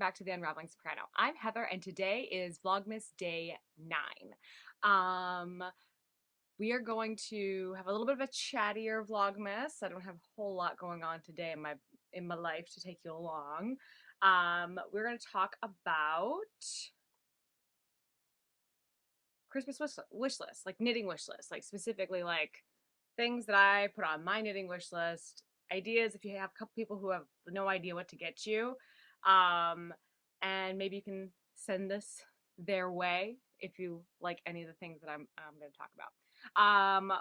back to the Unraveling Soprano. I'm Heather, and today is Vlogmas Day 9. Um, we are going to have a little bit of a chattier Vlogmas. I don't have a whole lot going on today in my life to take you along. We're going to talk about Christmas wish list, like knitting wish list, like specifically like things that I put on my knitting wish list, ideas if you have a couple people who have no idea what to get you. Um, and maybe you can send this their way if you like any of the things that I'm going to talk about.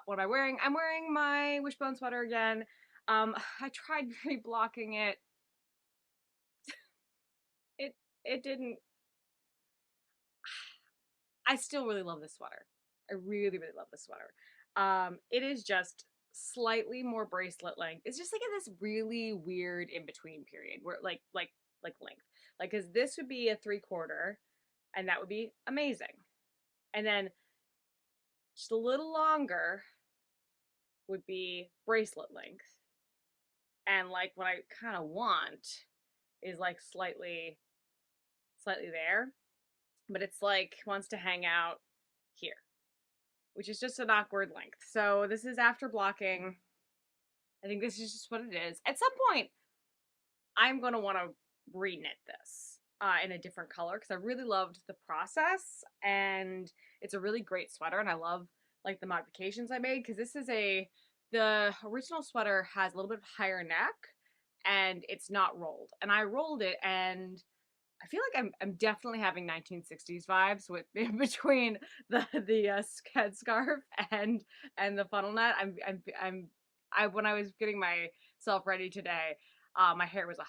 What am I wearing? I'm wearing my wishbone sweater again. I tried reblocking it. It it didn't. I still really love this sweater. I really, really love this sweater. It is just slightly more bracelet length. It's just like in this really weird in between period where like length. Like, cause this would be a 3/4 and that would be amazing. And then just a little longer would be bracelet length. And like what I kind of want is like slightly there, but it's like wants to hang out here, which is just an awkward length. So this is after blocking. I think this is just what it is. At some point, I'm going to want to reknit this in a different color because I really loved the process and it's a really great sweater and I love like the modifications I made because the original sweater has a little bit higher neck and it's not rolled. And I rolled it and I feel like I'm definitely having 1960s vibes with between the headscarf and the funnel net. I when I was getting myself ready today, my hair was a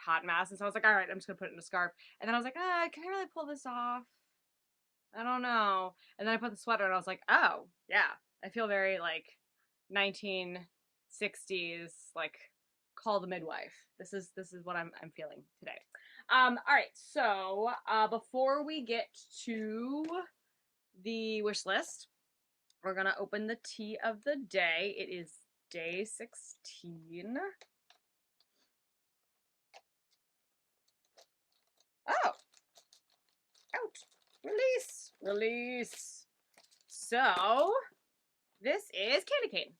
hot mess, and so I was like, all right, I'm just gonna put it in a scarf. And then I was like, can I really pull this off? I don't know. And then I put the sweater, and I was like, oh yeah, I feel very like 1960s, like call the midwife. This is what I'm feeling today. All right, so before we get to the wish list, we're gonna open the tea of the day. It is day 16. Oh, out. Release. Release. So, this is candy cane.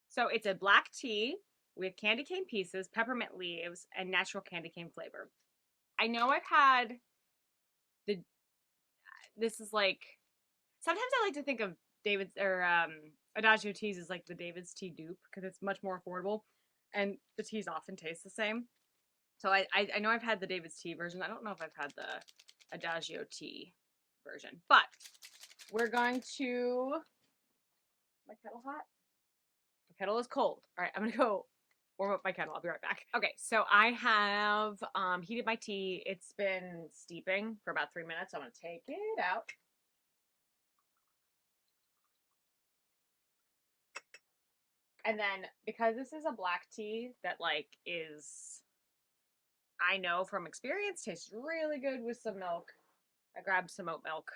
So, it's a black tea with candy cane pieces, peppermint leaves, and natural candy cane flavor. I know I've had the this is like sometimes I like to think of David's or Adagio teas as like the David's tea dupe because it's much more affordable and the teas often taste the same. So I know I've had the David's tea version. I don't know if I've had the Adagio tea version, but we're going to my kettle hot. My kettle is cold. All right, I'm gonna go warm up my kettle. I'll be right back. Okay, so I have heated my tea. It's been steeping for about 3 minutes. I'm gonna take it out. And then because this is a black tea that like is I know from experience tastes really good with some milk. I grabbed some oat milk.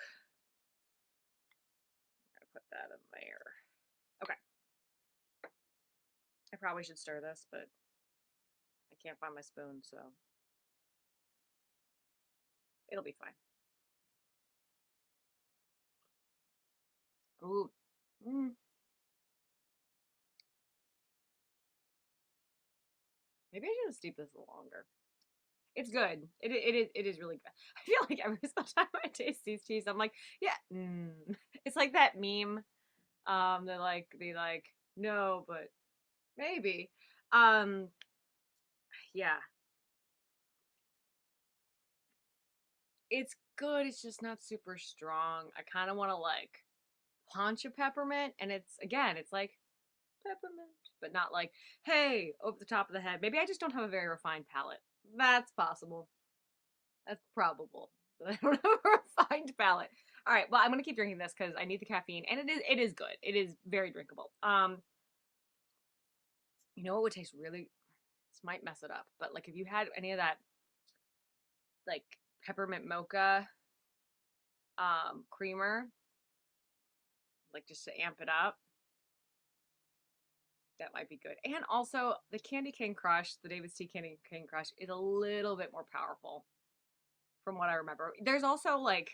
I'm gonna put that in there. Okay. I probably should stir this, but I can't find my spoon, so it'll be fine. Ooh. Mm. Maybe I should steep this a little longer. It's good. It is really good. I feel like every single time I taste these teas, I'm like, yeah, it's like that meme. They like no, but maybe. Um, yeah, it's good. It's just not super strong. I kind of want to like punch a peppermint, and it's like peppermint, but not like hey over the top of the head. Maybe I just don't have a very refined palate. That's possible. That's probable. I don't have a refined palate. All right, well, I'm gonna keep drinking this because I need the caffeine, and it is good. It is very drinkable. You know what would taste really? This might mess it up, but like if you had any of that like peppermint mocha creamer, like just to amp it up, that might be good. And also the Candy Cane Crush, the David's Tea Candy Cane Crush, is a little bit more powerful from what I remember. There's also like,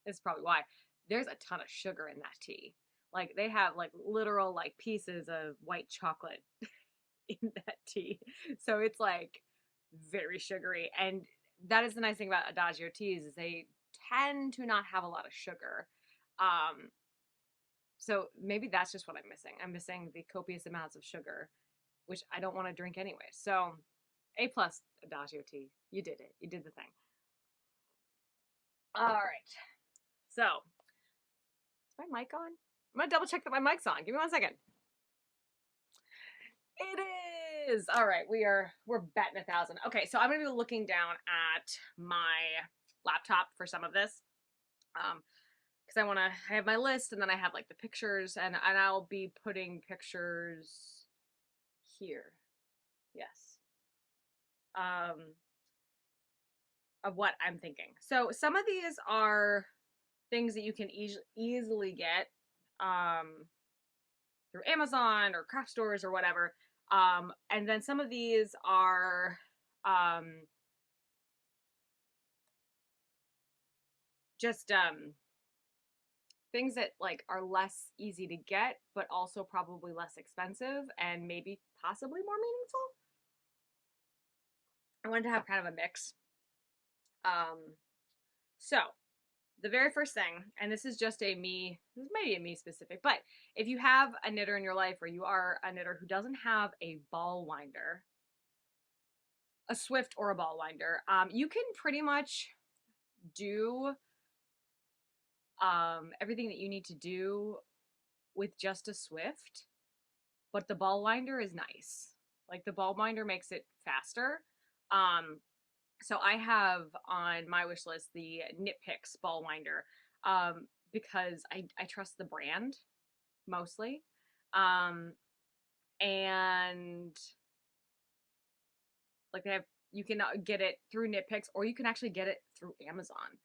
this is probably why, there's a ton of sugar in that tea. Like they have like literal like pieces of white chocolate in that tea. So it's like very sugary. And that is the nice thing about Adagio teas is they tend to not have a lot of sugar. Um, so maybe that's just what I'm missing. I'm missing the copious amounts of sugar, which I don't want to drink anyway. So A plus Adagio tea. You did it. You did the thing. All right. So is my mic on? I'm gonna double check that my mic's on. Give me 1 second. It is. All right, we're betting 1,000. Okay, so I'm gonna be looking down at my laptop for some of this, because I have my list and then I have like the pictures and I'll be putting pictures here. Yes. Of what I'm thinking. So some of these are things that you can easily get through Amazon or craft stores or whatever. And then some of these are just things that like are less easy to get, but also probably less expensive and maybe possibly more meaningful. I wanted to have kind of a mix. So the very first thing, and this is just this may be a me specific, but if you have a knitter in your life or you are a knitter who doesn't have a ball winder, a Swift or a ball winder, you can pretty much do everything that you need to do with just a Swift, but the ball winder is nice. Like the ball winder makes it faster. So I have on my wish list the Knit Picks ball winder because I trust the brand mostly. And like you can get it through Knit Picks or you can actually get it through Amazon.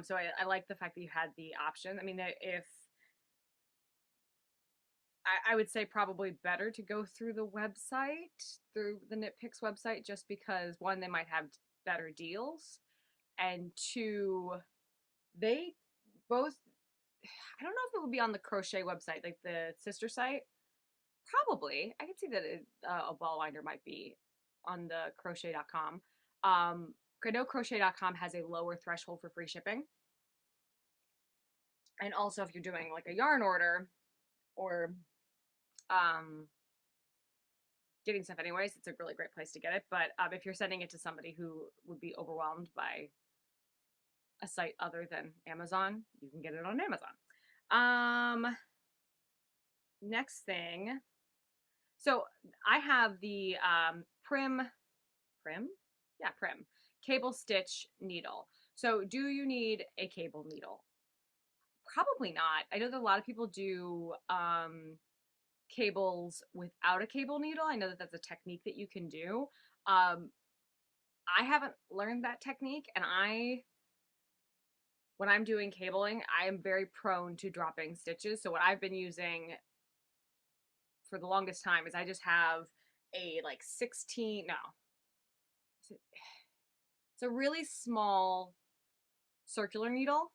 So I like the fact that you had the option. I mean, if I would say probably better to go through the website, through the Knit Picks website, just because one, they might have better deals, and two, they both, I don't know if it would be on the crochet website, like the sister site. Probably. I could see that a ball winder might be on the crochet.com. I know crochet.com has a lower threshold for free shipping. And also if you're doing like a yarn order or getting stuff anyways, it's a really great place to get it. But if you're sending it to somebody who would be overwhelmed by a site other than Amazon, you can get it on Amazon. Next thing. So I have the Prim, yeah, Prim cable stitch needle. So do you need a cable needle? Probably not. I know that a lot of people do cables without a cable needle. I know that that's a technique that you can do. I haven't learned that technique, and when I'm doing cabling, I am very prone to dropping stitches. So what I've been using for the longest time is I just have a like 16, no, it's a really small circular needle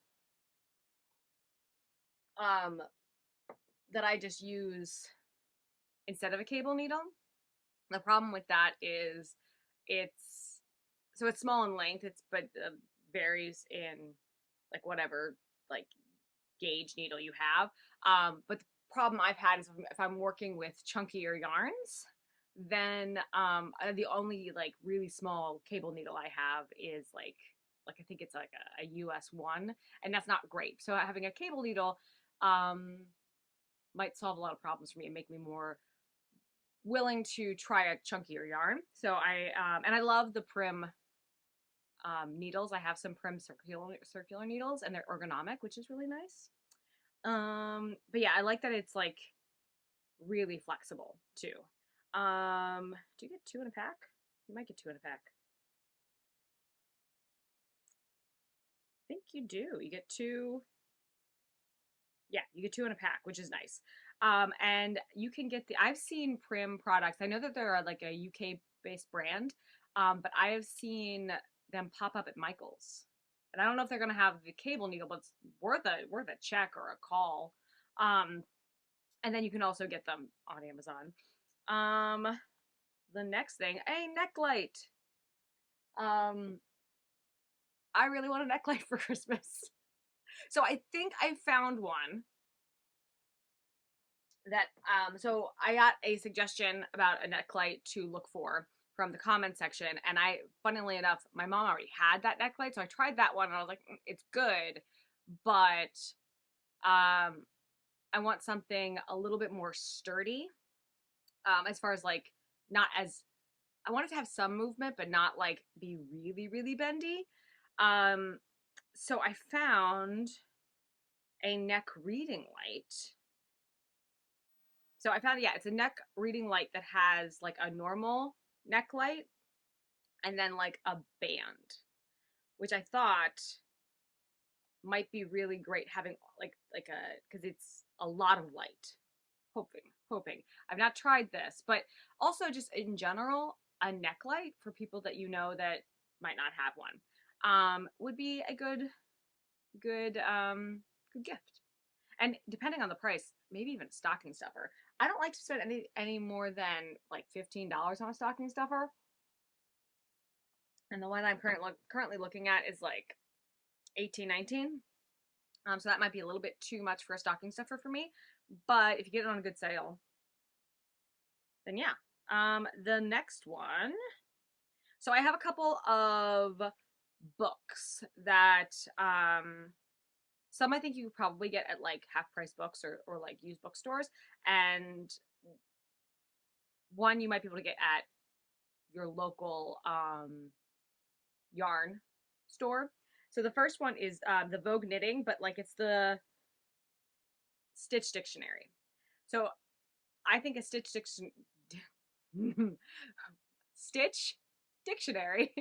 that I just use instead of a cable needle. The problem with that is it's it's small in length, but varies in like whatever like gauge needle you have. But the problem I've had is if I'm working with chunkier yarns, then the only like really small cable needle I have is like I think it's like a US 1, and that's not great. So having a cable needle might solve a lot of problems for me and make me more willing to try a chunkier yarn. So I love the Prim needles. I have some Prim circular needles, and they're ergonomic, which is really nice. But yeah, I like that it's like really flexible too. Do you get 2 in a pack? You might get 2 in a pack. I think you do. You get 2. Yeah, you get 2 in a pack, which is nice. And you can get I've seen Prim products. I know that they're like a UK based brand, but I have seen them pop up at Michael's. And I don't know if they're gonna have the cable needle, but it's worth a check or a call. Um, and then you can also get them on Amazon. Um, the next thing, a neck light. Um, I really want a neck light for Christmas. So I think I found one that so I got a suggestion about a neck light to look for from the comment section, and I, funnily enough, my mom already had that neck light, so I tried that one and I was like, it's good, but I want something a little bit more sturdy, as far as like, not as, I want it to have some movement but not like be really really bendy. um so I found a neck reading light. So I found, yeah, it's a neck reading light that has like a normal neck light and then like a band, which I thought might be really great having like a, because it's a lot of light. Hoping. I've not tried this, but also just in general, a neck light for people that you know that might not have one, would be a good gift. And depending on the price, maybe even a stocking stuffer. I don't like to spend any more than like $15 on a stocking stuffer. And the one I'm currently looking at is like 18, 19. So that might be a little bit too much for a stocking stuffer for me. But if you get it on a good sale, then yeah. The next one. So I have a couple of books that some I think you could probably get at like half price books or like used bookstores, and one you might be able to get at your local yarn store. So the first one is the Vogue Knitting, but like it's the Stitch Dictionary. So I think a Stitch Dictionary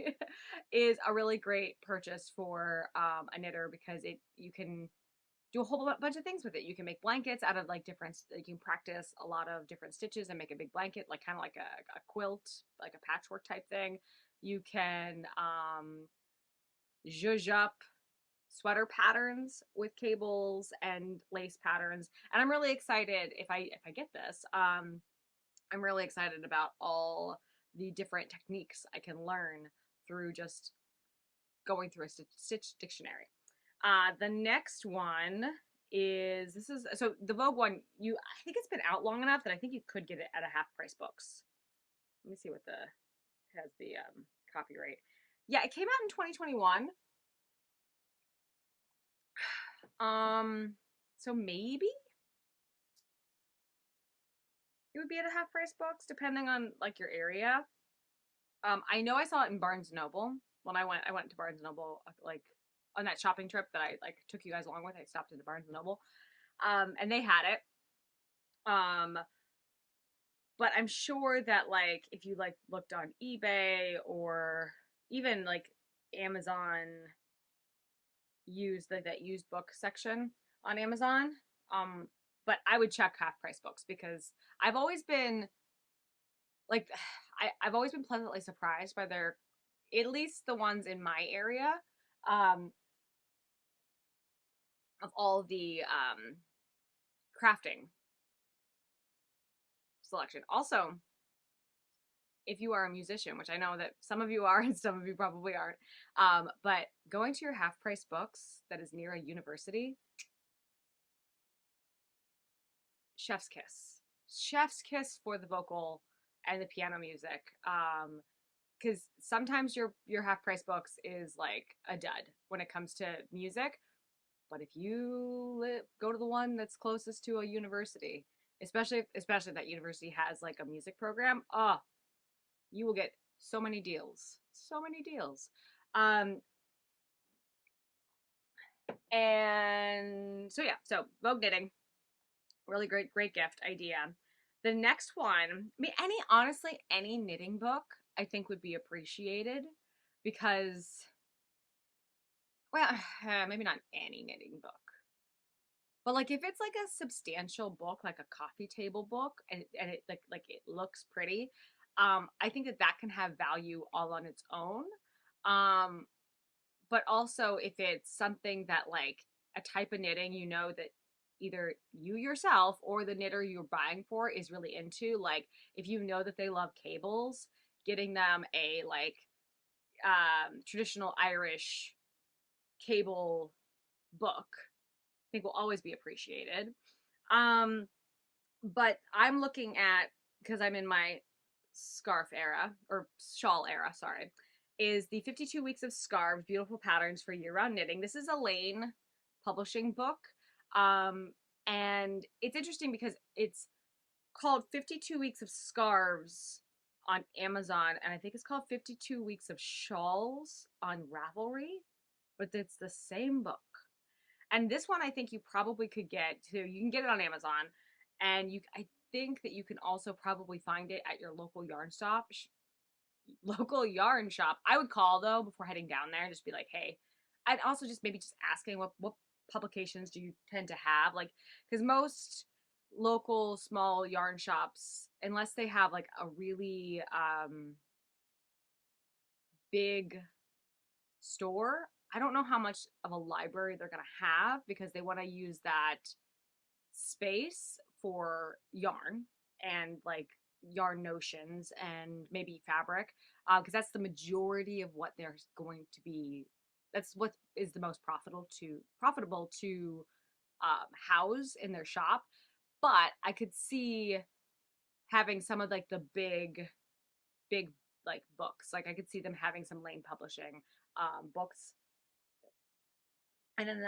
is a really great purchase for a knitter, because you can do a whole bunch of things with it. You can make blankets out of like different, you can practice a lot of different stitches and make a big blanket, like kind of like a quilt, like a patchwork type thing. You can zhuzh up sweater patterns with cables and lace patterns. And I'm really excited if I get this. I'm really excited about all the different techniques I can learn through just going through a stitch dictionary. The next one is, this is, so the Vogue one, I think it's been out long enough that I think you could get it at a half price books. Let me see what has the copyright. Yeah, it came out in 2021. So maybe it would be at a half price books depending on like your area. I know I saw it in Barnes Noble when I went to Barnes Noble like on that shopping trip that I like took you guys along with. I stopped at the Barnes Noble, and they had it. Um, but I'm sure that like if you like looked on eBay or even like Amazon used that used book section on Amazon, but I would check half price books, because I've always been like I've always been pleasantly surprised by their, at least the ones in my area, um, of all the crafting selection. Also, if you are a musician, which I know that some of you are and some of you probably aren't, but going to your half price books that is near a university, chef's kiss. Chef's kiss for the vocal and the piano music. Because sometimes your half price books is like a dud when it comes to music. But if you go to the one that's closest to a university, especially if that university has like a music program, oh, you will get so many deals, so many deals. And so yeah, so Vogue Knitting, really great gift idea. The next one, I mean, honestly, any knitting book I think would be appreciated, because, well, maybe not any knitting book. But like if it's like a substantial book, like a coffee table book, and it like it looks pretty, I think that that can have value all on its own. Um, but also if it's something that like a type of knitting, you know, that either you yourself or the knitter you're buying for is really into, like if you know that they love cables, getting them a like traditional Irish cable book, I think will always be appreciated. Um, but I'm looking at, because I'm in my scarf era or shawl era, sorry, is the 52 Weeks of Scarves, Beautiful Patterns for Year-Round Knitting. This is a Lane publishing book. Um, and it's interesting because it's called 52 Weeks of Scarves on Amazon, and I think it's called 52 Weeks of Shawls on Ravelry, but it's the same book. And this one I think you probably could get too. You can get it on Amazon, and I think that you can also probably find it at your local yarn shop. Local yarn shop. I would call though before heading down there and just be like, hey. I'd also just maybe just asking what publications do you tend to have, like, because most local small yarn shops, unless they have like a really big store, I don't know how much of a library they're gonna have because they want to use that space for yarn and like yarn notions and maybe fabric, because that's the majority of what they're going to be. That's what is the most profitable to house in their shop. But I could see having some of like the big like books. Like I could see them having some Lane Publishing books, and then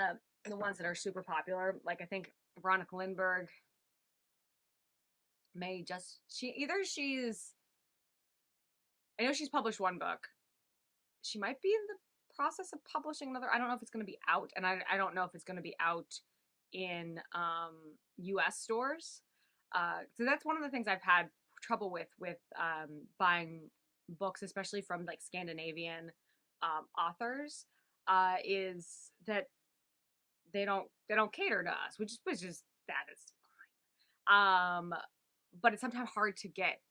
the ones that are super popular, like I think Veronica Lindbergh may just she's I know she's published one book. She might be in the process of publishing another. I don't know if it's going to be out, and I don't know if it's going to be out in US stores. So that's one of the things I've had trouble with buying books, especially from like Scandinavian authors, is that they don't cater to us, which is that is fine. But it's sometimes hard to get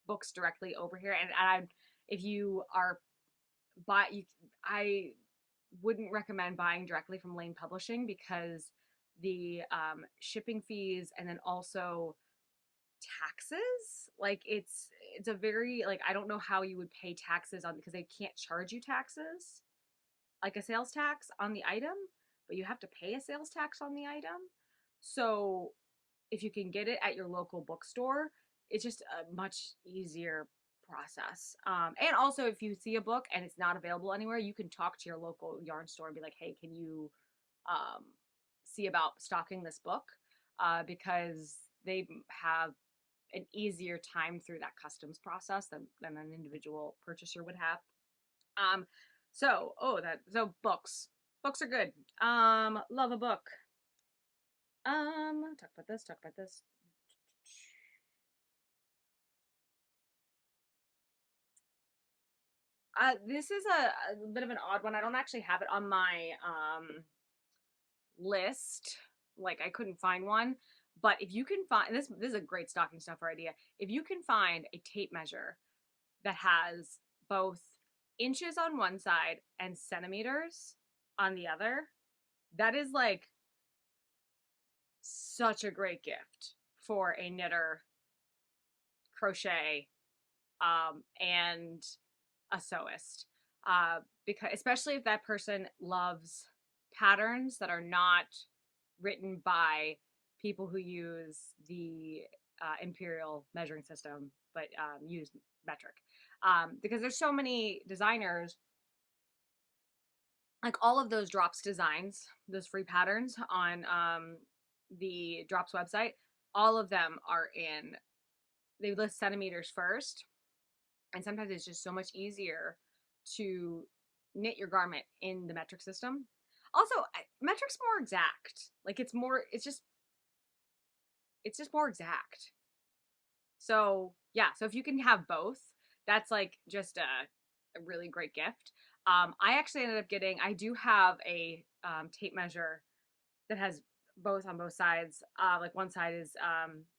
books directly over here, and if you are you, I wouldn't recommend buying directly from Lane Publishing because the shipping fees and then also taxes, like it's a very like I don't know how you would pay taxes on, because they can't charge you taxes like a sales tax on the item, but you have to pay a sales tax on the item. So if you can get it at your local bookstore, it's just a much easier process. And also, if you see a book and it's not available anywhere, you can talk to your local yarn store and be like, hey, can you um, see about stocking this book? Because they have an easier time through that customs process than an individual purchaser would have. Um, so books. Books are good. Love a book. Talk about this, talk about this. This is a bit of an odd one. I don't actually have it on my list. Like I couldn't find one. But if you can find this is a great stocking stuffer idea. If you can find a tape measure that has both inches on one side and centimeters on the other, that is like such a great gift for a knitter, crochet, and a sewist, because especially if that person loves patterns that are not written by people who use the imperial measuring system but use metric, because there's so many designers, like all of those drops designs, those free patterns on the drops website, all of them are in, they list centimeters first, and sometimes it's just so much easier to knit your garment in the metric system. Also, metric's more exact. Like it's just more exact. So yeah, so if you can have both, that's like just a really great gift. I actually ended up getting, I do have a tape measure that has both on both sides. Like one side is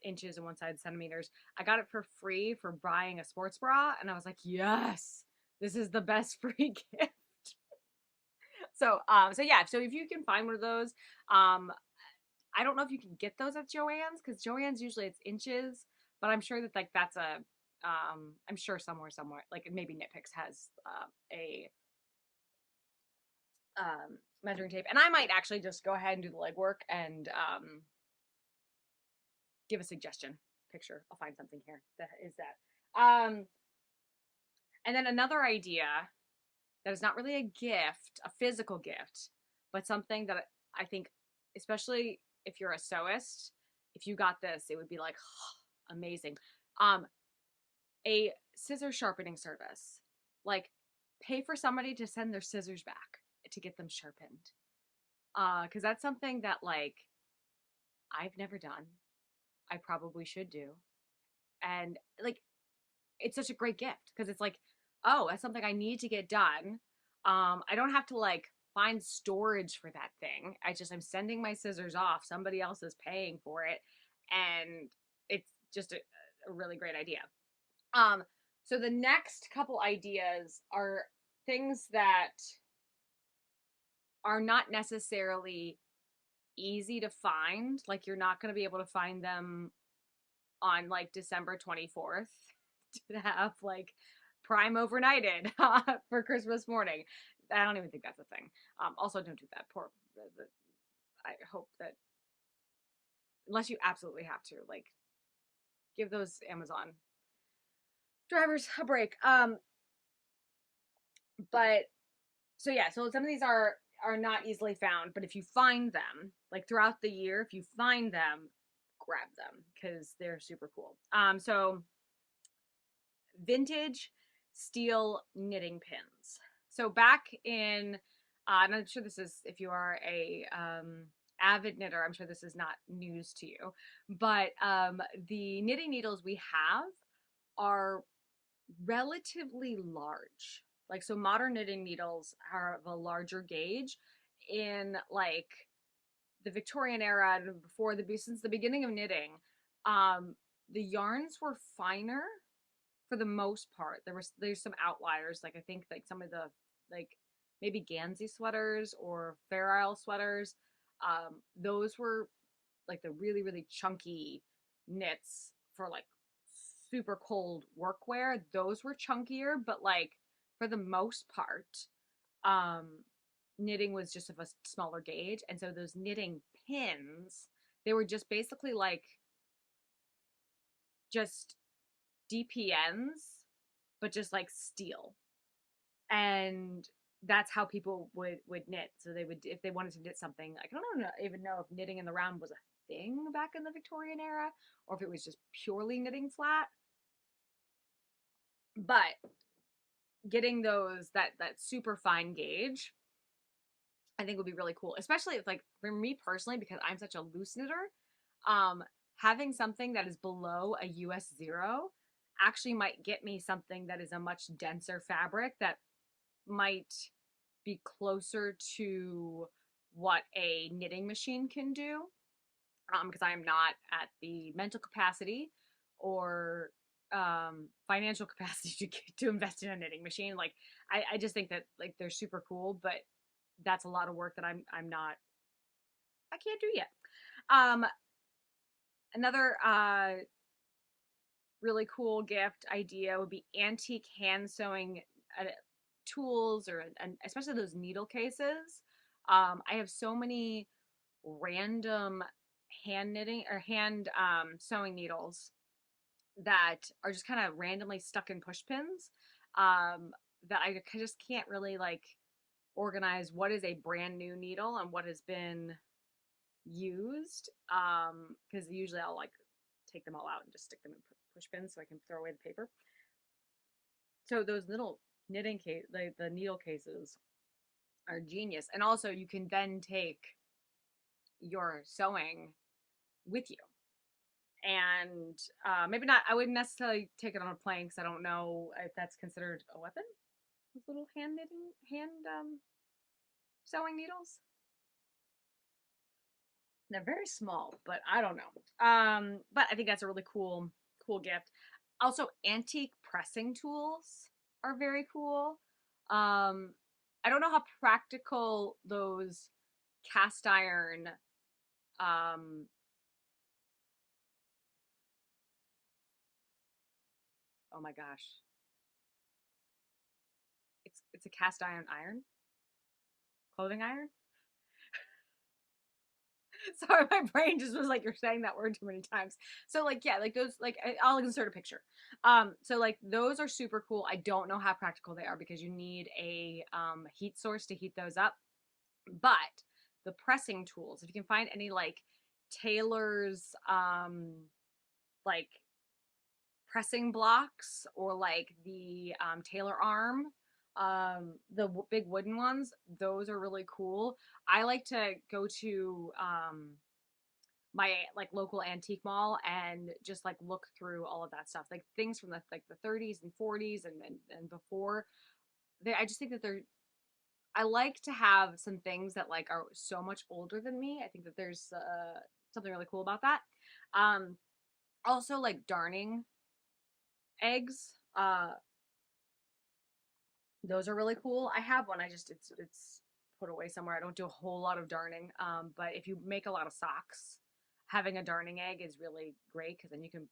inches and one side centimeters. I got it for free for buying a sports bra, and I was like, yes, this is the best free gift. So yeah. So if you can find one of those, I don't know if you can get those at Joann's because Joann's usually it's inches, but I'm sure that like that's a, I'm sure somewhere like maybe Nitpicks has a measuring tape, and I might actually just go ahead and do the legwork and give a suggestion picture. I'll find something here that is that. And then another idea that is not really a gift, a physical gift, but something that I think, especially if you're a sewist, if you got this, it would be like amazing. A scissor sharpening service. Like, pay for somebody to send their scissors back to get them sharpened. Because that's something that like I've never done. I probably should do. And like it's such a great gift because it's like, oh, that's something I need to get done. I don't have to like find storage for that thing. I'm sending my scissors off. Somebody else is paying for it, and it's just a really great idea. Um, so the next couple ideas are things that are not necessarily easy to find. Like you're not going to be able to find them on like December 24th to have like prime overnighted for Christmas morning. I don't even think that's a thing. Also, don't do that. I hope that unless you absolutely have to, like, give those Amazon drivers a break. But so yeah, so some of these are not easily found, but if you find them, like throughout the year, if you find them, grab them because they're super cool. So vintage steel knitting pins. So back in, and I'm sure this is, if you are a avid knitter, I'm sure this is not news to you, but the knitting needles we have are relatively large. Like, so modern knitting needles are of a larger gauge. In like the Victorian era and before since the beginning of knitting, the yarns were finer for the most part. There's some outliers, like I think like some of the like maybe Gansey sweaters or Fair Isle sweaters. Those were like the really chunky knits for like super cold workwear. Those were chunkier, but like for the most part, um, knitting was just of a smaller gauge, and so those knitting pins, they were just basically like just DPNs, but just like steel. And that's how people would knit. So they would, if they wanted to knit something, like, I don't even know if knitting in the round was a thing back in the Victorian era or if it was just purely knitting flat. But getting that super fine gauge, I think would be really cool, especially if, like, for me personally, because I'm such a loose knitter. Having something that is below a US 0 actually might get me something that is a much denser fabric that might be closer to what a knitting machine can do, because I'm not at the mental capacity or financial capacity to invest in a knitting machine. Like, I just think that like they're super cool, but that's a lot of work that I'm not, I can't do yet. Um, Another really cool gift idea would be antique hand sewing tools, or and especially those needle cases. I have so many random hand knitting or hand sewing needles that are just kind of randomly stuck in push pins, that I just can't really like organize what is a brand new needle and what has been used, because usually I'll like take them all out and just stick them in push pins so I can throw away the paper. So those little knitting case, the needle cases are genius. And also you can then take your sewing with you. And maybe not, I wouldn't necessarily take it on a plane because I don't know if that's considered a weapon. Those little hand sewing needles. They're very small, but I don't know. But I think that's a really cool gift. Also, antique pressing tools are very cool. I don't know how practical those cast iron um oh my gosh. It's a cast iron clothing iron. Sorry, my brain just was like, you're saying that word too many times. So like, yeah, like those, like I'll insert a picture. So like those are super cool. I don't know how practical they are because you need a heat source to heat those up. But the pressing tools, if you can find any like tailor's like pressing blocks or like the tailor arm, the big wooden ones, those are really cool. I like to go to my like local antique mall and just like look through all of that stuff, like things from the like the 30s and 40s and before. I just think that they're, I like to have some things that like are so much older than me. I think that there's something really cool about that. um Also like darning eggs, those are really cool. I have one. I just it's put away somewhere. I don't do a whole lot of darning. But if you make a lot of socks, having a darning egg is really great because then you can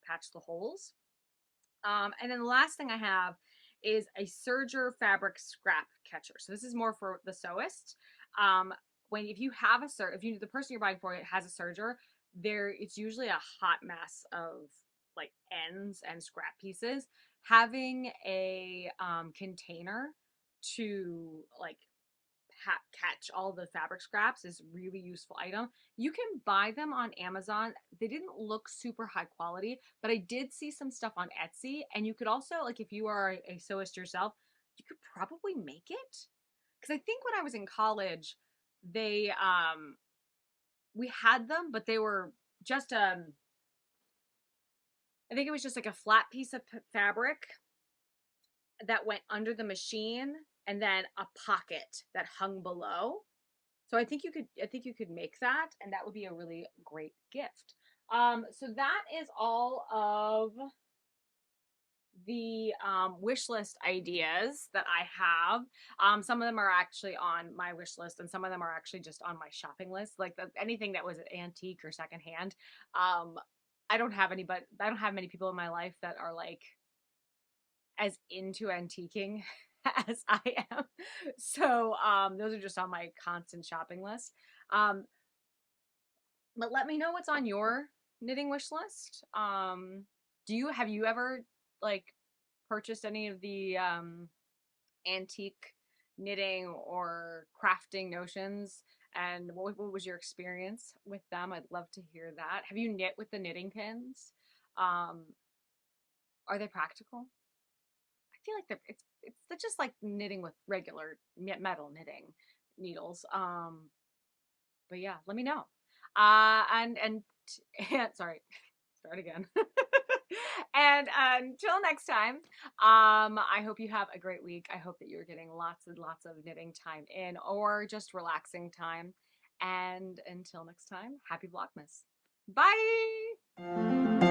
patch the holes. And then the last thing I have is a serger fabric scrap catcher. So this is more for the sewist. When if you have a if you the person you're buying for it has a serger, there it's usually a hot mess of like ends and scrap pieces. Having a container to like catch all the fabric scraps is a really useful item. You can buy them on Amazon. They didn't look super high quality, but I did see some stuff on Etsy. And you could also, like, if you are a sewist yourself, you could probably make it. Because I think when I was in college, they we had them, but they were just I think it was just like a flat piece of fabric that went under the machine and then a pocket that hung below. So I think you could make that, and that would be a really great gift. So that is all of the wish list ideas that I have. Some of them are actually on my wish list, and some of them are actually just on my shopping list. Like anything that was antique or secondhand. Um, I don't have any, but I don't have many people in my life that are like as into antiquing as I am. So those are just on my constant shopping list. Um, but let me know what's on your knitting wish list. Do you have you ever like purchased any of the antique knitting or crafting notions? And what was your experience with them? I'd love to hear that. Have you knit with the knitting pins? Um, are they practical? I feel like it's just like knitting with regular metal knitting needles. But yeah, let me know. And sorry, start again. And until next time, I hope you have a great week. I hope that you're getting lots and lots of knitting time in, or just relaxing time. And until next time, happy Vlogmas. Bye.